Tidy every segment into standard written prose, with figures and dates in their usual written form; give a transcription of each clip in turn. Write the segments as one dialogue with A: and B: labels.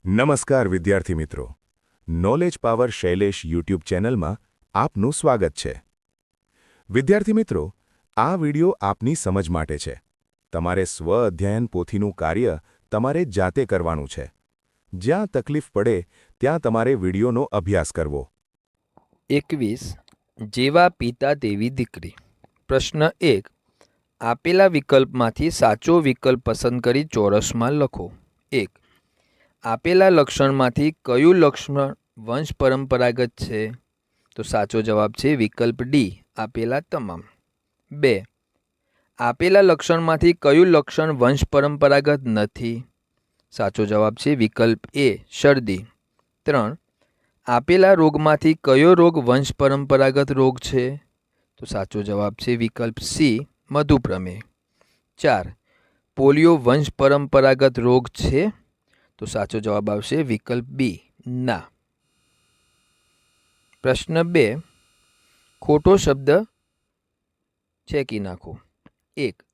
A: નમસ્કાર વિદ્યાર્થી મિત્રો, નોલેજ પાવર શૈલેષ યુટ્યુબ ચેનલમાં આપનું સ્વાગત છે। વિદ્યાર્થી મિત્રો, આ વિડિયો આપની સમજ માટે છે। તમારે સ્વ અધ્યયન પોથીનું કાર્ય તમારે જાતે કરવાનું છે। જ્યાં તકલીફ પડે ત્યાં તમારે વિડિયોનો અભ્યાસ કરવો।
B: 21 જેવા પિતા તેવી દીકરી। પ્રશ્ન 1 આપેલા વિકલ્પમાંથી સાચો વિકલ્પ પસંદ કરી ચોરસમાં લખો। 1 આપેલા લક્ષણમાંથી કયું લક્ષણ વંશ પરંપરાગત છે? તો સાચો જવાબ છે વિકલ્પ ડી, આપેલા તમામ। 2 આપેલા લક્ષણમાંથી કયું લક્ષણ વંશ પરંપરાગત નથી? સાચો જવાબ છે વિકલ્પ એ, શરદી। 3 આપેલા રોગમાંથી કયો રોગ વંશ પરંપરાગત રોગ છે? તો સાચો જવાબ છે વિકલ્પ સી, મધુપ્રમેહ। 4 પોલિયો વંશ પરંપરાગત રોગ છે? તો સાચો જવાબ આવશે વિકલ્પ બી, ના। પ્રશ્ન 2 ખોટો શબ્દ છેકી નાખો। 1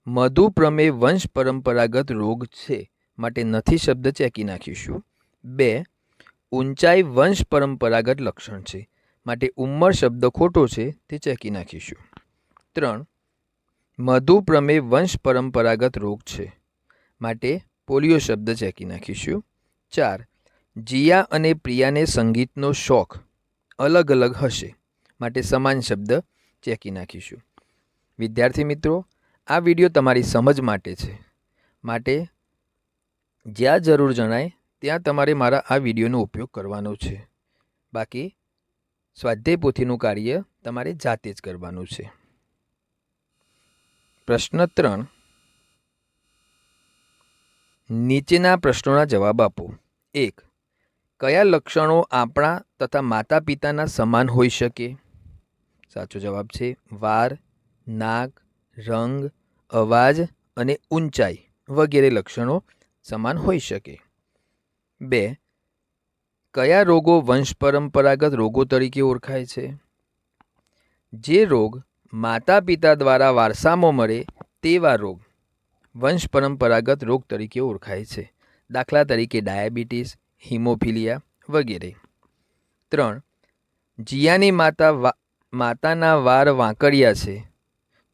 B: મધુપ્રમેહ વંશ પરંપરાગત રોગ છે, માટે નથી શબ્દ ચેકી નાખીશું। 2 ઊંચાઈ વંશ પરંપરાગત લક્ષણ છે, માટે ઉંમર શબ્દ ખોટો છે, તે ચેકી નાખીશું। 3 મધુપ્રમેહ વંશ પરંપરાગત રોગ છે, માટે પોલિયો શબ્દ ચેકી નાખીશું। 4 જીયા અને પ્રિયાને સંગીતનો શોખ અલગ અલગ હશે, માટે સમાન શબ્દ ચેકી નાખીશું। વિદ્યાર્થી મિત્રો, આ વિડીયો તમારી સમજ માટે છે, માટે જ્યાં જરૂર જણાય ત્યાં તમારે મારા આ વિડીયોનો ઉપયોગ કરવાનો છે। બાકી સ્વાધ્યાય પોથીનું કાર્ય તમારે જાતે જ કરવાનું છે। પ્રશ્ન 3 નીચેના પ્રશ્નોના જવાબ આપો। 1 કયા લક્ષણો આપણા તથા માતા પિતાના સમાન હોઈ શકે? સાચો જવાબ છે વાળ, નાક, રંગ, અવાજ અને ઊંચાઈ વગેરે લક્ષણો સમાન હોઈ શકે। 2 કયા રોગો વંશ પરંપરાગત રોગો તરીકે ઓળખાય છે? જે રોગ માતા પિતા દ્વારા વારસામાં મળે તેવા રોગ વંશ પરંપરાગત રોગ તરીકે ઓળખાય છે। દાખલા તરીકે ડાયાબિટીસ, હિમોફિલિયા વગેરે। 3 જીયાની માતાના વાળ વાંકડિયા છે,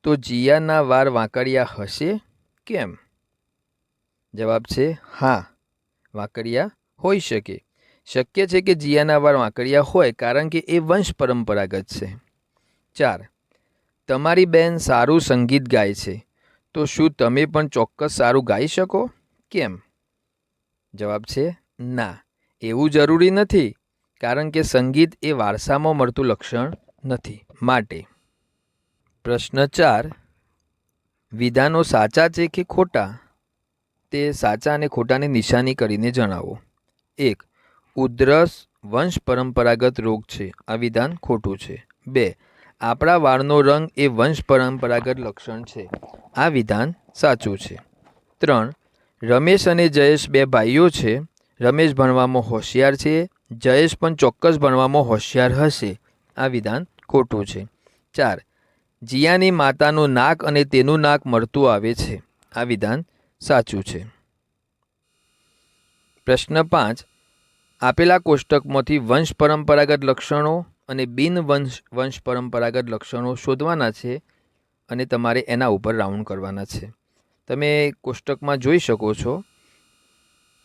B: તો જીયાના વાળ વાંકડિયા હશે કેમ? જવાબ છે હા, વાંકડિયા હોઈ શકે। શક્ય છે કે જીયાના વાળ વાંકડિયા હોય, કારણ કે એ વંશ પરંપરાગત છે। 4 તમારી બહેન સારું સંગીત ગાય છે, તો શું તમે પણ ચોક્કસ સારું ગાઈ શકો કેમ? જવાબ છે ના, એવું જરૂરી નથી, કારણ કે સંગીત એ વારસામાં મળતું લક્ષણ નથી, માટે। પ્રશ્ન 4 વિધાનો સાચા છે કે ખોટા, તે સાચા અને ખોટાની નિશાની કરીને જણાવો। 1 ઉધરસ વંશ પરંપરાગત રોગ છે, આ વિધાન ખોટું છે। 2 આપણા વાળનો રંગ એ વંશ પરંપરાગત લક્ષણ છે, આ વિધાન સાચું છે। 3 રમેશ અને જયેશ બે ભાઈઓ છે, રમેશ ભણવામાં હોશિયાર છે, જયેશ પણ ચોક્કસ ભણવામાં હોશિયાર હશે, આ વિધાન ખોટું છે। 4 જીયાની માતાનું નાક અને તેનું નાક મળતું આવે છે, આ વિધાન સાચું છે। પ્રશ્ન 5 આપેલા કોષ્ટકમાંથી વંશ પરંપરાગત લક્ષણો અને બિન વંશ પરંપરાગત લક્ષણો શોધવાના છે, અને તમારે એના ઉપર રાઉન્ડ કરવાના છે। તમે કોષ્ટકમાં જોઈ શકો છો,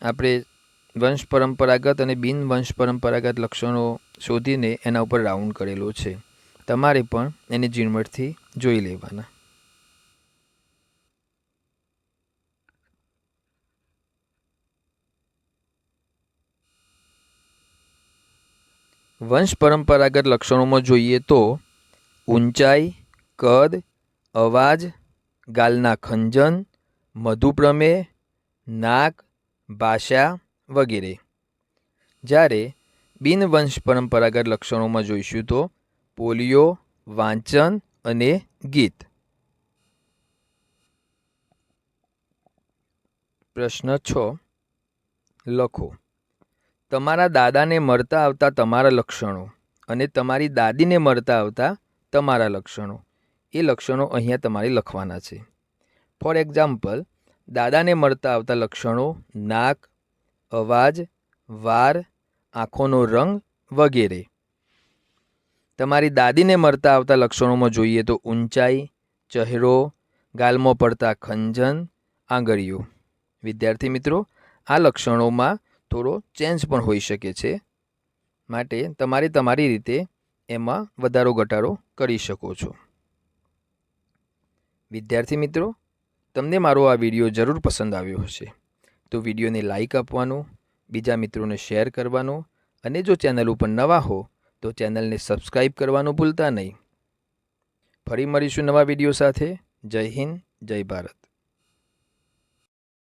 B: આપણે વંશ પરંપરાગત અને બિન વંશ પરંપરાગત લક્ષણો શોધીને એના ઉપર રાઉન્ડ કરેલો છે। તમારે પણ એને ઝીણવટથી જોઈ લેવાના। વંશ પરંપરાગત લક્ષણોમાં જોઈએ તો ઊંચાઈ, કદ, અવાજ, ગાલના ખંજન, મધુપ્રમેહ, નાક, ભાષા વગેરે। જ્યારે બિનવંશ પરંપરાગત લક્ષણોમાં જોઈશું તો પોલિયો, વાંચન અને ગીત। પ્રશ્ન 6 લખો તમારા દાદાને મળતા આવતા તમારા લક્ષણો અને તમારી દાદીને મળતા આવતા તમારા લક્ષણો, એ લક્ષણો અહીંયા તમારે લખવાના છે। ફોર એક્ઝામ્પલ, દાદાને મળતા આવતા લક્ષણો નાક, અવાજ, વાળ, આંખોનો રંગ વગેરે. તમારી દાદીને મળતા આવતા લક્ષણોમાં જોઈએ તો ઊંચાઈ, ચહેરો, ગાલમાં પડતા ખંજન, આંગળીઓ. વિદ્યાર્થી મિત્રો, આ લક્ષણોમાં થોડો ચેન્જ પણ હોઈ શકે છે, માટે તમારે તમારી રીતે એમાં વધારો ઘટાડો કરી શકો છો. વિદ્યાર્થી મિત્રો, તમને મારો આ વિડીયો જરૂર પસંદ આવ્યો હશે તો વિડીયોને લાઈક આપવાનું, બીજા મિત્રોને શેર કરવાનું અને જો ચેનલ ઉપર નવા હો તો ચેનલને સબસ્ક્રાઈબ કરવાનું ભૂલતા નહીં. ફરી મળીશું નવા વિડીયો સાથે. જય હિન્દ, જય ભારત.